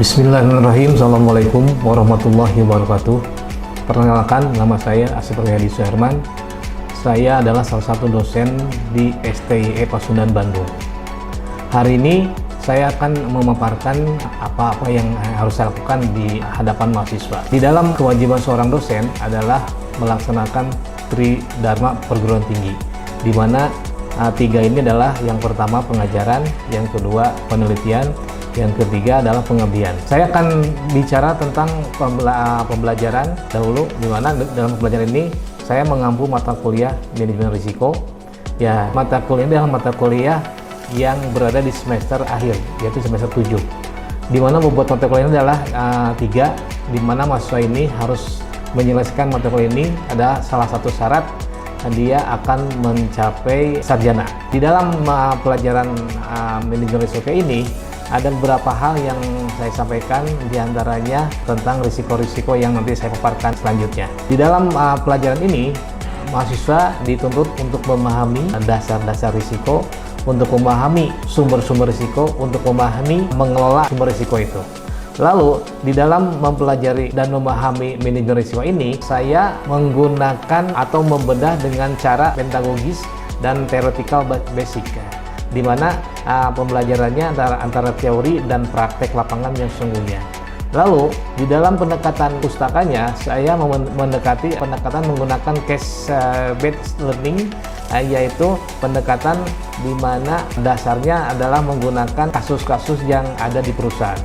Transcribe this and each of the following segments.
Bismillahirrahmanirrahim. Assalamualaikum warahmatullahi wabarakatuh. Perkenalkan, nama saya Asif Riyadi Suherman. Saya adalah salah satu dosen di STIE Pasundan Bandung. Hari ini saya akan memaparkan apa-apa yang harus saya lakukan di hadapan mahasiswa. Di dalam kewajiban seorang dosen adalah melaksanakan Tridharma perguruan tinggi, di mana tiga ini adalah yang pertama pengajaran, yang kedua penelitian, yang ketiga adalah pengabdian. Saya akan bicara tentang pembelajaran dahulu, di mana dalam pembelajaran ini saya mengampu mata kuliah manajemen risiko. Ya, mata kuliah ini adalah mata kuliah yang berada di semester akhir, yaitu semester 7. Di mana bobot mata kuliah ini adalah 3, di mana mahasiswa ini harus menyelesaikan mata kuliah ini. Ada salah satu syarat dia akan mencapai sarjana. Di dalam pelajaran manajemen risiko ini ada beberapa hal yang saya sampaikan, diantaranya tentang risiko-risiko yang nanti saya paparkan selanjutnya. Di dalam pelajaran ini, mahasiswa dituntut untuk memahami dasar-dasar risiko, untuk memahami sumber-sumber risiko, untuk memahami mengelola sumber risiko itu. Lalu, di dalam mempelajari dan memahami manajemen risiko ini, saya menggunakan atau membedah dengan cara pedagogis dan theoretical basic, di mana pembelajarannya antara teori dan praktek lapangan yang sesungguhnya. Lalu di dalam pendekatan pustakanya saya mendekati pendekatan menggunakan case based learning, yaitu pendekatan di mana dasarnya adalah menggunakan kasus-kasus yang ada di perusahaan.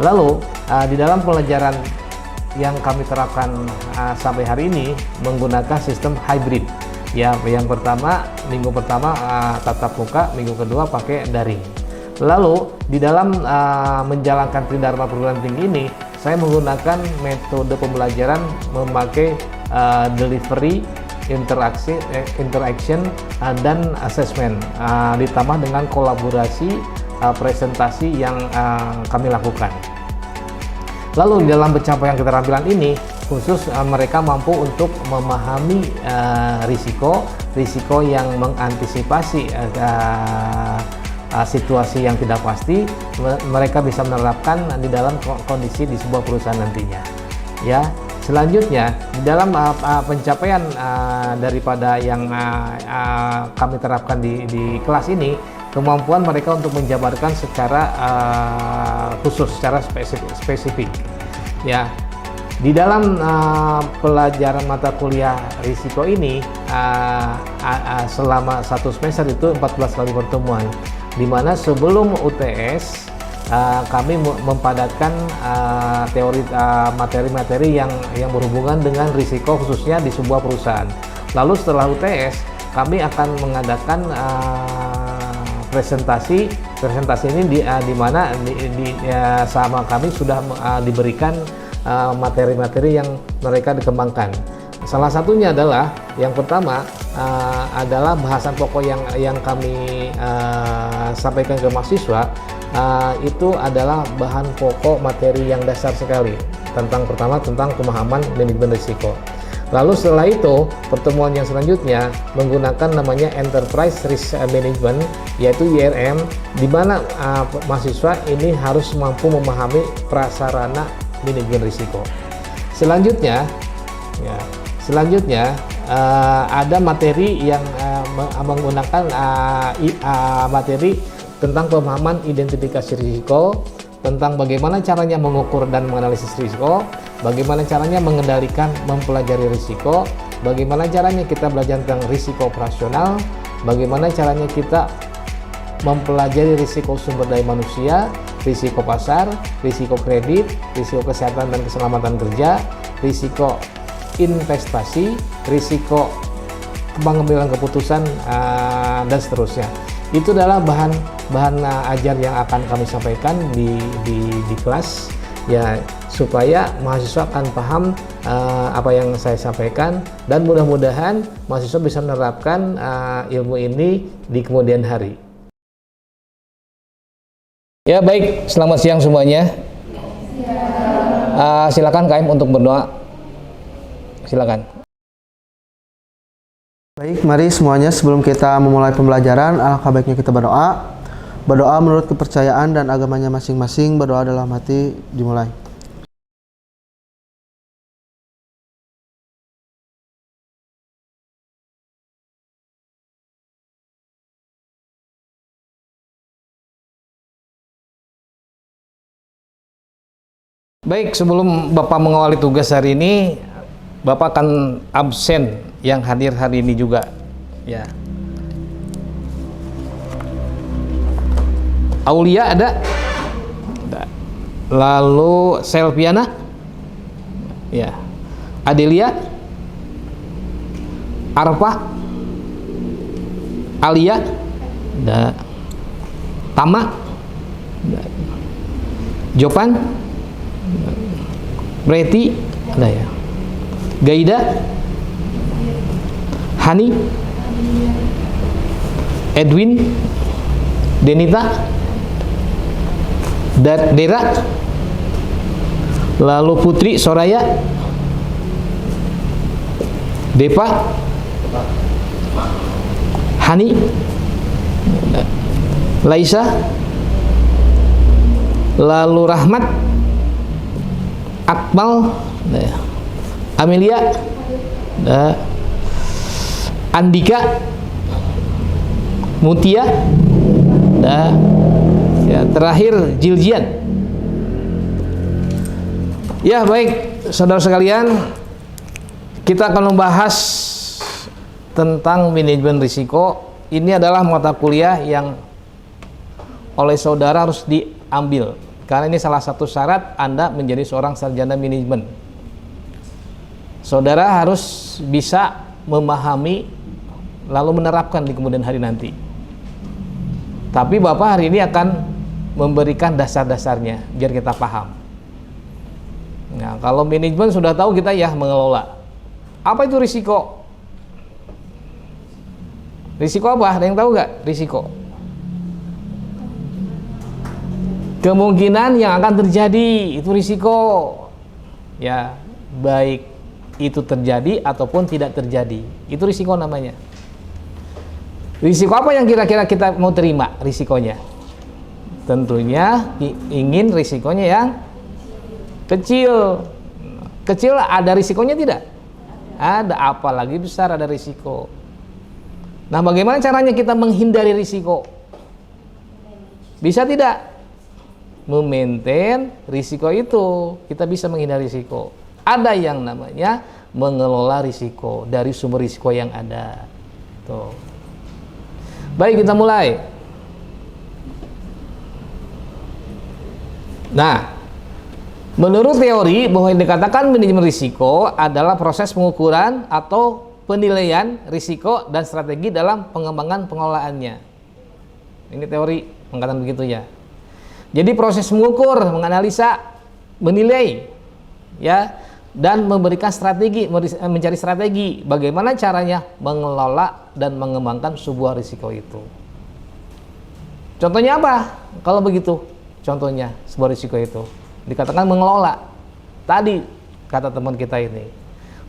Lalu di dalam pelajaran yang kami terapkan sampai hari ini menggunakan sistem hybrid. Ya, yang pertama, minggu pertama tatap muka, minggu kedua pakai daring. Lalu di dalam menjalankan Tridharma perguruan tinggi ini, saya menggunakan metode pembelajaran memakai delivery, interaction, dan assessment, ditambah dengan kolaborasi presentasi yang kami lakukan. Lalu di dalam pencapaian keterampilan ini, khusus mereka mampu untuk memahami risiko yang mengantisipasi situasi yang tidak pasti. Mereka bisa menerapkan di dalam kondisi di sebuah perusahaan nantinya. Ya, selanjutnya di dalam pencapaian daripada yang kami terapkan di kelas ini, kemampuan mereka untuk menjabarkan secara khusus, secara spesifik. Ya. Di dalam pelajaran mata kuliah risiko ini selama satu semester itu 14 kali pertemuan, di mana sebelum UTS kami mempadatkan teori materi-materi yang berhubungan dengan risiko khususnya di sebuah perusahaan. Lalu setelah UTS kami akan mengadakan presentasi ini di mana sama kami sudah diberikan materi-materi yang mereka dikembangkan. Salah satunya adalah yang pertama adalah bahasan pokok yang kami sampaikan ke mahasiswa, itu adalah bahan pokok materi yang dasar sekali tentang pemahaman manajemen risiko. Lalu setelah itu pertemuan yang selanjutnya menggunakan namanya Enterprise Risk Management, yaitu IRM, di mana mahasiswa ini harus mampu memahami prasarana manajemen risiko. Selanjutnya ada materi yang menggunakan materi tentang pemahaman identifikasi risiko, tentang bagaimana caranya mengukur dan menganalisis risiko, bagaimana caranya mengendalikan, mempelajari risiko, bagaimana caranya kita belajar tentang risiko operasional, bagaimana caranya kita mempelajari risiko sumber daya manusia, risiko pasar, risiko kredit, risiko kesehatan dan keselamatan kerja, risiko investasi, risiko pengambilan keputusan, dan seterusnya. Itu adalah bahan ajar yang akan kami sampaikan di kelas, ya, supaya mahasiswa akan paham apa yang saya sampaikan, dan mudah-mudahan mahasiswa bisa menerapkan ilmu ini di kemudian hari. Ya, baik, selamat siang semuanya. Silakan KM untuk berdoa. Silakan. Baik, mari semuanya sebelum kita memulai pembelajaran, alangkah baiknya kita berdoa. Berdoa menurut kepercayaan dan agamanya masing-masing. Berdoa dalam hati, dimulai. Baik, sebelum Bapak mengawali tugas hari ini, Bapak akan absen yang hadir hari ini juga, ya. Aulia ada? Ada. Lalu Selviana? Ya. Adelia? Arfa? Alia? Ada. Tama? Ada. Jopan? Preti? Ada ya. Gaida? Hani? Edwin? Denita? Dera? Lalu Putri Soraya? Depa? Hani? Laisa? Lalu Rahmat? Akmal? Amelia? Andika? Mutia? Ya, terakhir Jiljian. Ya, baik saudara sekalian, kita akan membahas tentang manajemen risiko. Ini adalah mata kuliah yang oleh saudara harus diambil, karena ini salah satu syarat Anda menjadi seorang sarjana manajemen. Saudara harus bisa memahami lalu menerapkan di kemudian hari nanti. Tapi Bapak hari ini akan memberikan dasar-dasarnya biar kita paham. Nah, kalau manajemen sudah tahu kita ya mengelola. Apa itu risiko? Risiko apa? Ada yang tahu nggak risiko? Kemungkinan yang akan terjadi itu risiko. Ya, baik itu terjadi ataupun tidak terjadi. Itu risiko namanya. Risiko apa yang kira-kira kita mau terima risikonya? Tentunya ingin risikonya yang kecil. Kecil ada risikonya tidak? Ada, apalagi besar ada risiko. Nah, bagaimana caranya kita menghindari risiko? Bisa tidak? Memaintain risiko itu, kita bisa menghindari risiko. Ada yang namanya mengelola risiko dari sumber risiko yang ada. Tuh. Baik, kita mulai. Nah, menurut teori bahwa yang dikatakan manajemen risiko adalah proses pengukuran atau penilaian risiko dan strategi dalam pengembangan pengelolaannya. Ini teori mengatakan begitu ya. Jadi proses mengukur, menganalisa, menilai, ya, dan memberikan strategi, mencari strategi bagaimana caranya mengelola dan mengembangkan sebuah risiko itu. Contohnya apa? Kalau begitu, contohnya sebuah risiko itu dikatakan mengelola. Tadi kata teman kita ini,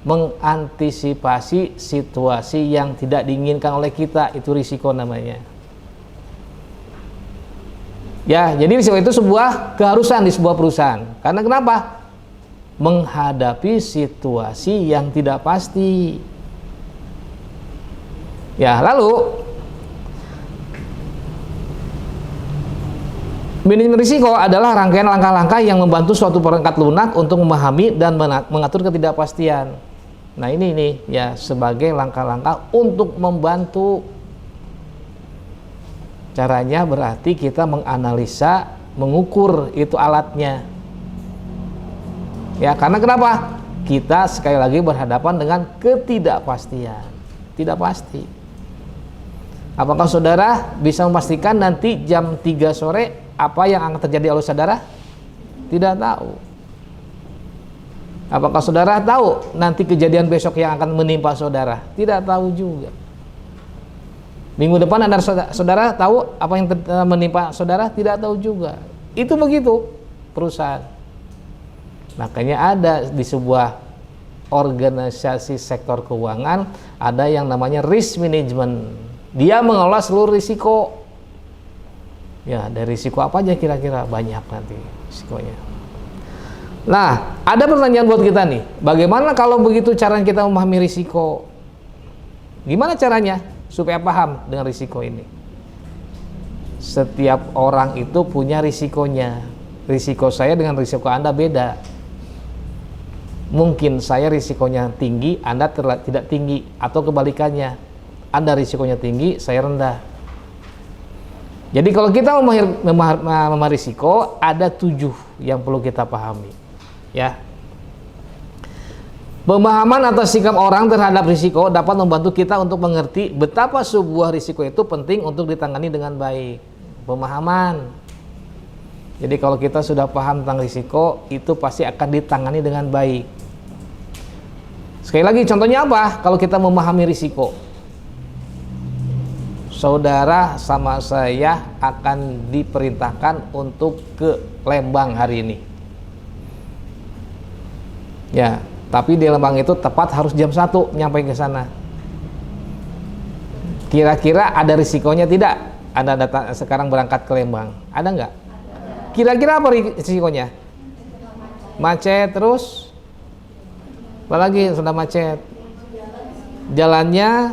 mengantisipasi situasi yang tidak diinginkan oleh kita, itu risiko namanya. Ya, jadi risiko itu sebuah keharusan di sebuah perusahaan. Karena kenapa? Menghadapi situasi yang tidak pasti. Ya, lalu manajemen risiko adalah rangkaian langkah-langkah yang membantu suatu perangkat lunak untuk memahami dan mengatur ketidakpastian. Nah, ini ya sebagai langkah-langkah untuk membantu. Caranya berarti kita menganalisa, mengukur itu alatnya. Ya, karena kenapa? Kita sekali lagi berhadapan dengan ketidakpastian. Tidak pasti. Apakah saudara bisa memastikan nanti jam 3 sore apa yang akan terjadi oleh saudara? Tidak tahu. Apakah saudara tahu nanti kejadian besok yang akan menimpa saudara? Tidak tahu juga. Minggu depan Anda saudara tahu apa yang menimpa saudara? Tidak tahu juga. Itu begitu perusahaan. Makanya ada di sebuah organisasi sektor keuangan ada yang namanya risk management. Dia mengelola seluruh risiko. Ya, dari risiko apa aja kira-kira? Banyak nanti risikonya. Nah, ada pertanyaan buat kita nih. Bagaimana kalau begitu cara kita memahami risiko? Gimana caranya supaya paham dengan risiko ini? Setiap orang itu punya risikonya. Risiko saya dengan risiko Anda beda. Mungkin saya risikonya tinggi, Anda tidak tinggi, atau kebalikannya. Anda risikonya tinggi, saya rendah. Jadi kalau kita memahami risiko, ada 7 yang perlu kita pahami. Ya, pemahaman atau sikap orang terhadap risiko dapat membantu kita untuk mengerti betapa sebuah risiko itu penting untuk ditangani dengan baik. Pemahaman. Jadi kalau kita sudah paham tentang risiko, itu pasti akan ditangani dengan baik. Sekali lagi, contohnya apa? Kalau kita memahami risiko, saudara sama saya akan diperintahkan untuk ke Lembang hari ini. Ya, tapi di Lembang itu tepat harus jam 1 nyampe ke sana. Kira-kira ada risikonya tidak? Anda datang sekarang berangkat ke Lembang, ada nggak? Kira-kira apa risikonya? Macet terus? Apalagi sudah macet? Jalannya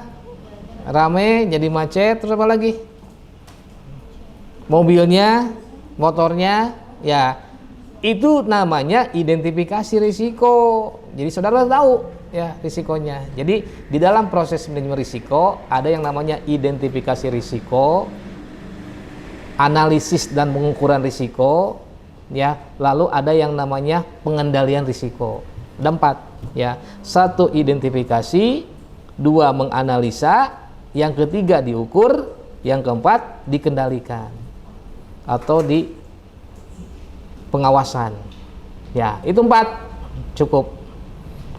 rame jadi macet, terus apa lagi? Mobilnya, motornya, ya itu namanya identifikasi risiko. Jadi saudara tahu ya risikonya. Jadi di dalam proses manajemen risiko ada yang namanya identifikasi risiko, analisis dan pengukuran risiko, ya. Lalu ada yang namanya pengendalian risiko. Ada 4 ya. 1 identifikasi, 2 menganalisa, yang ketiga diukur, yang keempat dikendalikan atau di pengawasan. Ya, itu 4 cukup.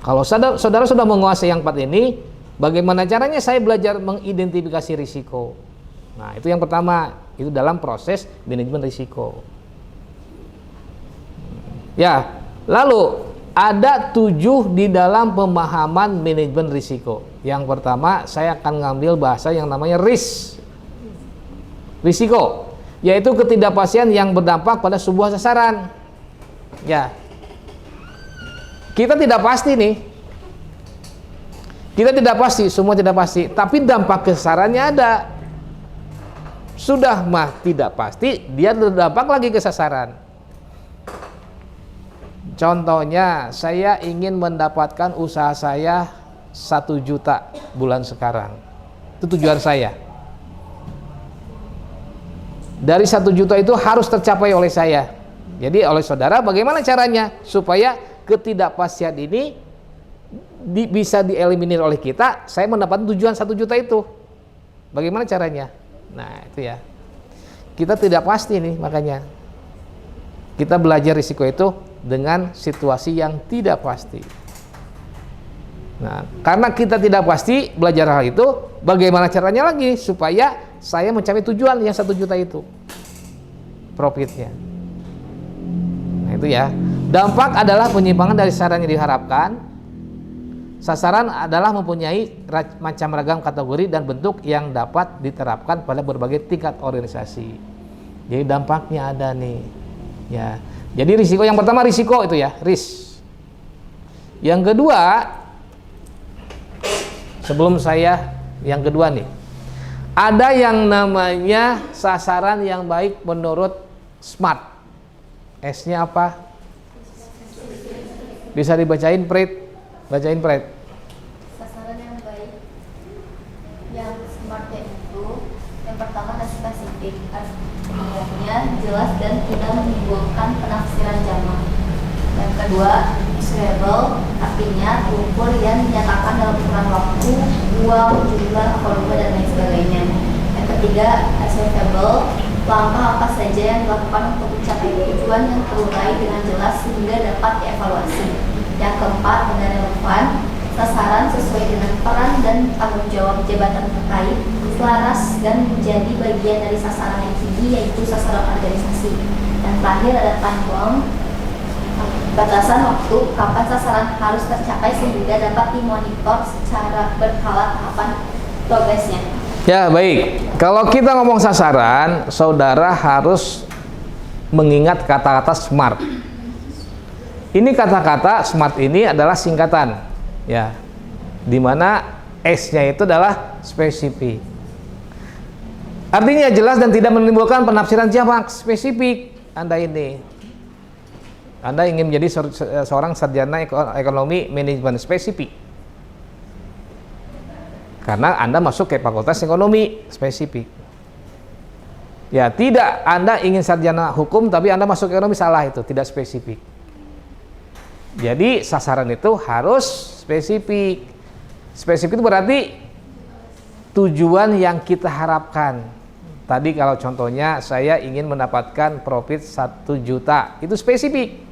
Kalau saudara sudah menguasai yang 4 ini, bagaimana caranya saya belajar mengidentifikasi risiko? Nah, itu yang pertama, itu dalam proses manajemen risiko. Ya, lalu ada 7 di dalam pemahaman manajemen risiko. Yang pertama, saya akan ngambil bahasa yang namanya risiko, yaitu ketidakpastian yang berdampak pada sebuah sasaran. Ya, kita tidak pasti nih. Kita tidak pasti, semua tidak pasti. Tapi dampak ke sasarannya ada. Sudah mah tidak pasti, dia berdampak lagi ke sasaran. Contohnya, saya ingin mendapatkan usaha saya 1 juta bulan sekarang. Itu tujuan saya. Dari 1 juta itu harus tercapai oleh saya. Jadi oleh saudara, bagaimana caranya supaya ketidakpastian ini bisa dieliminir oleh kita? Saya mendapatkan tujuan 1 juta itu. Bagaimana caranya? Nah, itu ya. Kita tidak pasti nih, makanya kita belajar risiko itu dengan situasi yang tidak pasti. Nah, karena kita tidak pasti belajar hal itu, bagaimana caranya lagi supaya saya mencapai tujuan yang 1 juta itu, profitnya. Nah, itu ya. Dampak adalah penyimpangan dari sasaran yang diharapkan. Sasaran adalah mempunyai macam ragam kategori dan bentuk yang dapat diterapkan pada berbagai tingkat organisasi. Jadi dampaknya ada nih, ya. Jadi risiko yang pertama risiko itu ya, risk. Yang kedua, sebelum saya yang kedua nih, ada yang namanya sasaran yang baik menurut SMART. S-nya apa? Bisa dibacain, Prit? Bacain, Prit. Sasaran yang baik, yang SMART itu yang pertama spesifik, artinya jelas dan tidak menimbulkan penafsiran jamak. Yang kedua, measurable, artinya terukur yang dinyatakan dalam ukuran waktu, uang, jumlah, volume, dan lain sebagainya. Yang ketiga, achievable, langkah apa saja yang dilakukan untuk mencapai tujuan yang terurai dengan jelas sehingga dapat dievaluasi. Yang keempat, dengan relevan, sasaran sesuai dengan peran dan tanggung jawab jabatan terkait, selaras dan menjadi bagian dari sasaran yang tinggi, yaitu sasaran organisasi. Dan terakhir ada time bound, batasan waktu kapan sasaran harus tercapai sehingga dapat dimonitor secara berkala tahapan progresnya. Ya, baik. Kalau kita ngomong sasaran, saudara harus mengingat kata-kata SMART. Ini kata-kata SMART ini adalah singkatan, ya, di mana S-nya itu adalah spesifik. Artinya jelas dan tidak menimbulkan penafsiran jamak. Spesifik. Anda ingin menjadi seorang sarjana ekonomi manajemen, spesifik. Karena Anda masuk ke fakultas ekonomi, spesifik. Ya, tidak Anda ingin sarjana hukum tapi Anda masuk ekonomi, salah, itu tidak spesifik. Jadi sasaran itu harus spesifik. Spesifik itu berarti tujuan yang kita harapkan. Tadi kalau contohnya saya ingin mendapatkan profit 1 juta, itu spesifik.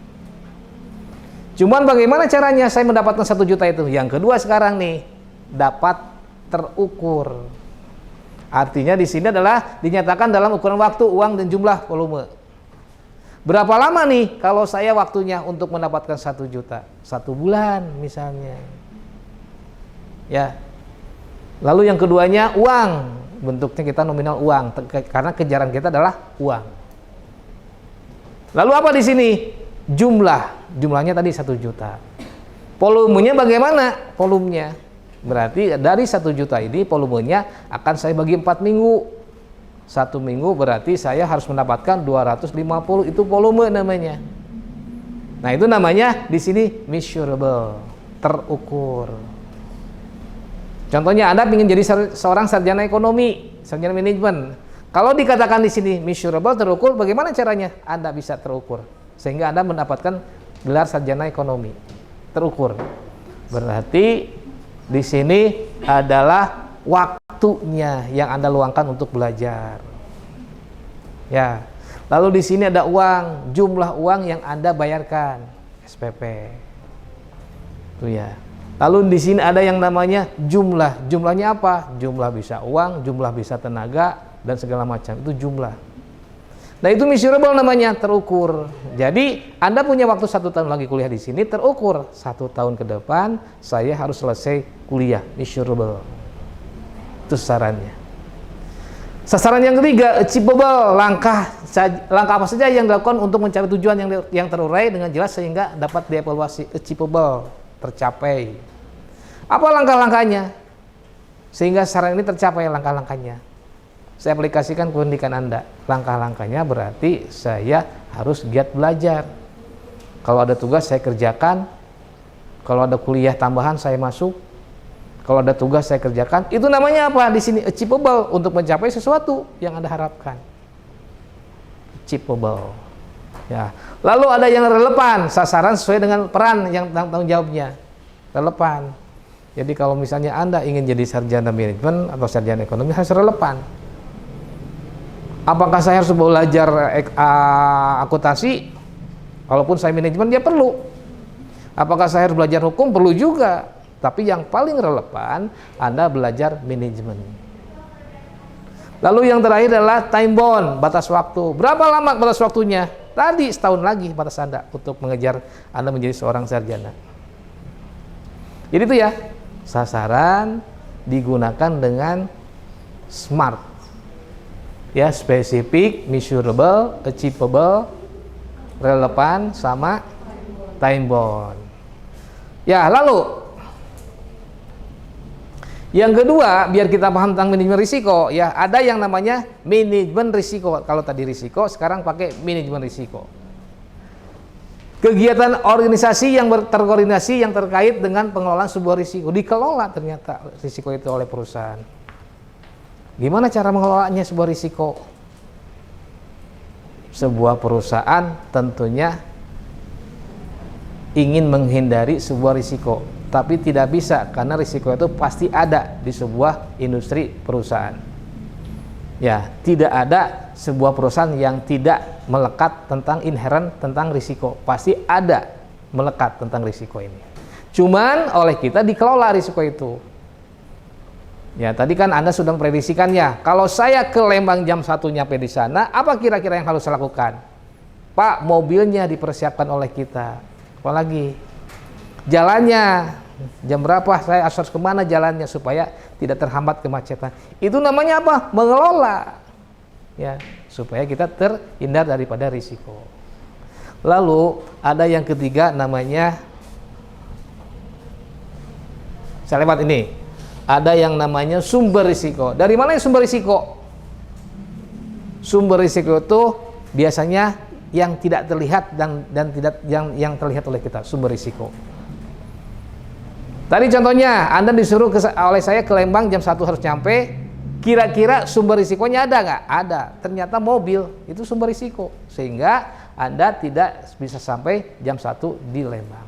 Cuman bagaimana caranya saya mendapatkan 1 juta itu? Yang kedua sekarang nih, dapat terukur. Artinya di sini adalah dinyatakan dalam ukuran waktu, uang, dan jumlah volume. Berapa lama nih kalau saya waktunya untuk mendapatkan 1 juta? 1 bulan misalnya. Ya. Lalu yang keduanya uang. Bentuknya kita nominal uang karena kejaran kita adalah uang. Lalu apa di sini? Jumlahnya tadi 1 juta. Volumenya bagaimana? Volumenya berarti dari 1 juta ini volumenya akan saya bagi 4 minggu. 1 minggu berarti saya harus mendapatkan 250, itu volume namanya. Nah, itu namanya di sini measurable, terukur. Contohnya Anda ingin jadi seorang sarjana ekonomi, sarjana manajemen. Kalau dikatakan di sini measurable, terukur, bagaimana caranya Anda bisa terukur sehingga Anda mendapatkan gelar sarjana ekonomi terukur? Berarti di sini adalah waktunya yang Anda luangkan untuk belajar. Ya. Lalu di sini ada uang, jumlah uang yang Anda bayarkan, SPP. Itu ya. Lalu di sini ada yang namanya jumlah. Jumlahnya apa? Jumlah bisa uang, jumlah bisa tenaga, dan segala macam. Itu jumlah. Nah, itu measurable namanya, terukur. Jadi Anda punya waktu 1 tahun lagi kuliah di sini, terukur 1 tahun ke depan saya harus selesai kuliah, measurable. Itu sasarannya. Sasaran yang ketiga, achievable. Langkah apa saja yang dilakukan untuk mencapai tujuan yang terurai dengan jelas sehingga dapat dievaluasi. Achievable, tercapai. Apa langkah-langkahnya sehingga sasaran ini tercapai? Langkah-langkahnya saya aplikasikan ke pendidikan Anda. Langkah-langkahnya berarti saya harus giat belajar. Kalau ada tugas saya kerjakan. Kalau ada kuliah tambahan saya masuk. Kalau ada tugas saya kerjakan. Itu namanya apa? Di sini achievable, untuk mencapai sesuatu yang Anda harapkan. Achievable. Ya. Lalu ada yang relevan, sasaran sesuai dengan peran yang tanggung jawabnya. Relevan. Jadi kalau misalnya Anda ingin jadi sarjana manajemen atau sarjana ekonomi, harus relevan. Apakah saya harus belajar akuntansi? Walaupun saya manajemen, dia perlu. Apakah saya harus belajar hukum? Perlu juga. Tapi yang paling relevan, Anda belajar manajemen. Lalu yang terakhir adalah time bound, batas waktu. Berapa lama batas waktunya? Tadi setahun lagi batas Anda untuk mengejar Anda menjadi seorang sarjana. Jadi itu ya, sasaran digunakan dengan SMART. Ya, spesifik, measurable, achievable, relevan, sama time bound. Ya, lalu yang kedua, biar kita paham tentang manajemen risiko, ya, ada yang namanya manajemen risiko. Kalau tadi risiko, sekarang pakai manajemen risiko. Kegiatan organisasi yang terkoordinasi yang terkait dengan pengelolaan sebuah risiko. Dikelola ternyata risiko itu oleh perusahaan. Gimana cara mengelolanya sebuah risiko? Sebuah perusahaan tentunya ingin menghindari sebuah risiko, tapi tidak bisa karena risiko itu pasti ada di sebuah industri perusahaan. Ya, tidak ada sebuah perusahaan yang tidak melekat tentang inherent tentang risiko. Pasti ada melekat tentang risiko ini. Cuman oleh kita dikelola risiko itu. Ya, tadi kan Anda sudah memprediksikannya. Kalau saya ke Lembang jam 1 nyampe di sana, apa kira-kira yang harus saya lakukan? Pak, mobilnya dipersiapkan oleh kita. Apalagi jalannya Jam berapa saya harus kemana jalannya supaya tidak terhambat kemacetan. Itu namanya apa? Mengelola. Ya, supaya kita terhindar daripada risiko. Lalu ada yang ketiga namanya, saya lewat ini. Ada yang namanya sumber risiko. Dari mana sumber risiko? Sumber risiko itu biasanya yang tidak terlihat dan tidak yang terlihat oleh kita, sumber risiko. Tadi contohnya, Anda disuruh oleh saya ke Lembang jam 1 harus nyampe. Kira-kira sumber risikonya ada nggak? Ada. Ternyata mobil itu sumber risiko, sehingga Anda tidak bisa sampai jam 1 di Lembang.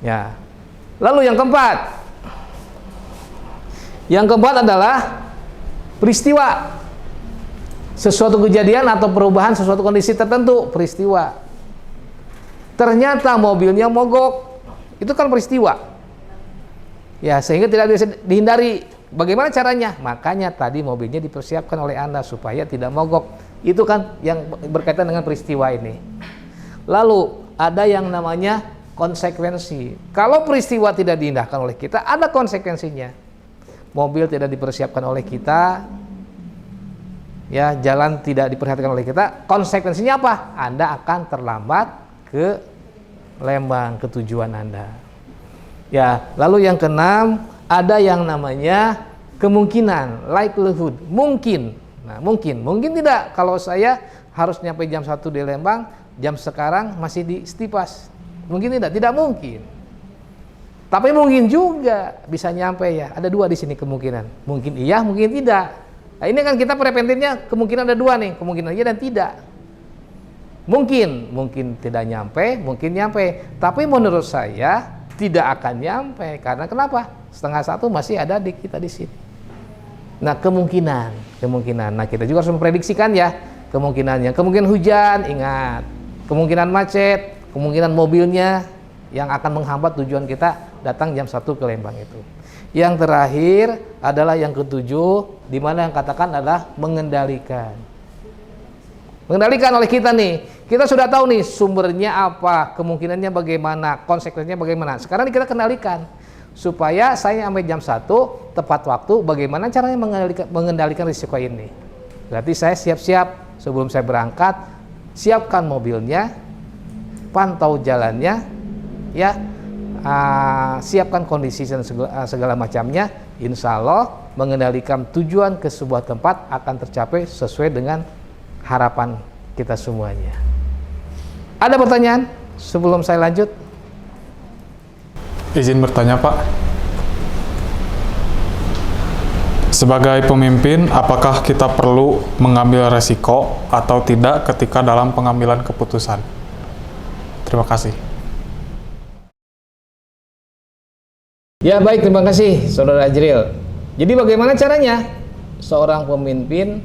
Ya. Lalu yang keempat adalah peristiwa, sesuatu kejadian atau perubahan sesuatu kondisi tertentu, peristiwa. Ternyata mobilnya mogok. Itu kan peristiwa. Ya, sehingga tidak bisa dihindari. Bagaimana caranya? Makanya tadi mobilnya dipersiapkan oleh Anda supaya tidak mogok. Itu kan yang berkaitan dengan peristiwa ini. Lalu ada yang namanya konsekuensi. Kalau peristiwa tidak diindahkan oleh kita, ada konsekuensinya. Mobil tidak dipersiapkan oleh kita, ya, jalan tidak diperhatikan oleh kita, konsekuensinya apa? Anda akan terlambat ke Lembang, ke tujuan Anda. Ya, lalu yang keenam, ada yang namanya kemungkinan, likelihood, mungkin. Nah, mungkin tidak kalau saya harus nyampe jam 1 di Lembang, jam sekarang masih di Stipas. Mungkin tidak mungkin. Tapi mungkin juga bisa nyampe ya. Ada dua di sini kemungkinan. Mungkin iya, mungkin tidak. Nah, ini kan kita preventifnya kemungkinan ada dua nih, kemungkinan iya dan tidak. Mungkin tidak nyampe, mungkin nyampe. Tapi menurut saya tidak akan nyampe. Karena kenapa? 12:30 masih ada di kita di sini. Nah, kemungkinan. Nah, kita juga harus memprediksikan ya kemungkinannya. Kemungkinan hujan, ingat. Kemungkinan macet, kemungkinan mobilnya yang akan menghambat tujuan kita datang jam 1 ke Lembang itu. Yang terakhir adalah yang ketujuh, di mana yang katakan adalah mengendalikan. Mengendalikan oleh kita nih. Kita sudah tahu nih sumbernya apa, kemungkinannya bagaimana, konsekuensinya bagaimana. Sekarang kita kendalikan supaya saya sampai jam 1 tepat waktu. Bagaimana caranya mengendalikan risiko ini? Berarti saya siap-siap sebelum saya berangkat, siapkan mobilnya, pantau jalannya, ya, siapkan kondisi dan segala macamnya. Insya Allah mengendalikan tujuan ke sebuah tempat akan tercapai sesuai dengan harapan kita semuanya. Ada pertanyaan sebelum saya lanjut? Izin bertanya, Pak. Sebagai pemimpin, apakah kita perlu mengambil resiko atau tidak ketika dalam pengambilan keputusan? Terima kasih. Ya, baik, terima kasih Saudara Ajril. Jadi bagaimana caranya? Seorang pemimpin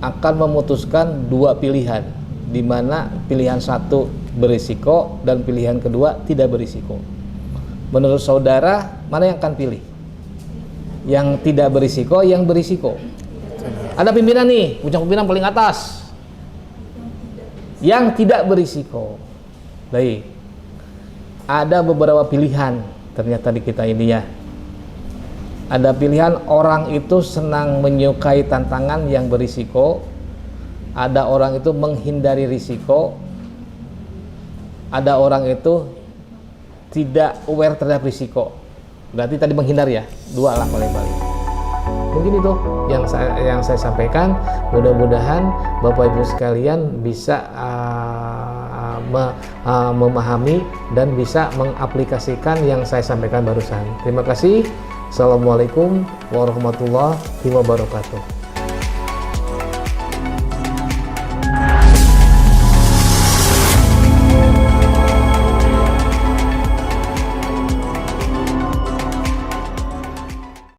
akan memutuskan dua pilihan, di mana pilihan satu berisiko dan pilihan kedua tidak berisiko. Menurut saudara, mana yang akan pilih? Yang tidak berisiko, yang berisiko? Ada pimpinan nih, puncak pimpinan paling atas, yang tidak berisiko. Baik, ada beberapa pilihan ternyata di kita ini ya. Ada pilihan orang itu senang menyukai tantangan yang berisiko. Ada orang itu menghindari risiko. Ada orang itu tidak aware terhadap risiko. Berarti tadi menghindar ya. Dua lah paling-paling. Mungkin itu yang saya sampaikan. Mudah-mudahan Bapak Ibu sekalian bisa memahami dan bisa mengaplikasikan yang saya sampaikan barusan. Terima kasih. Assalamualaikum warahmatullahi wabarakatuh.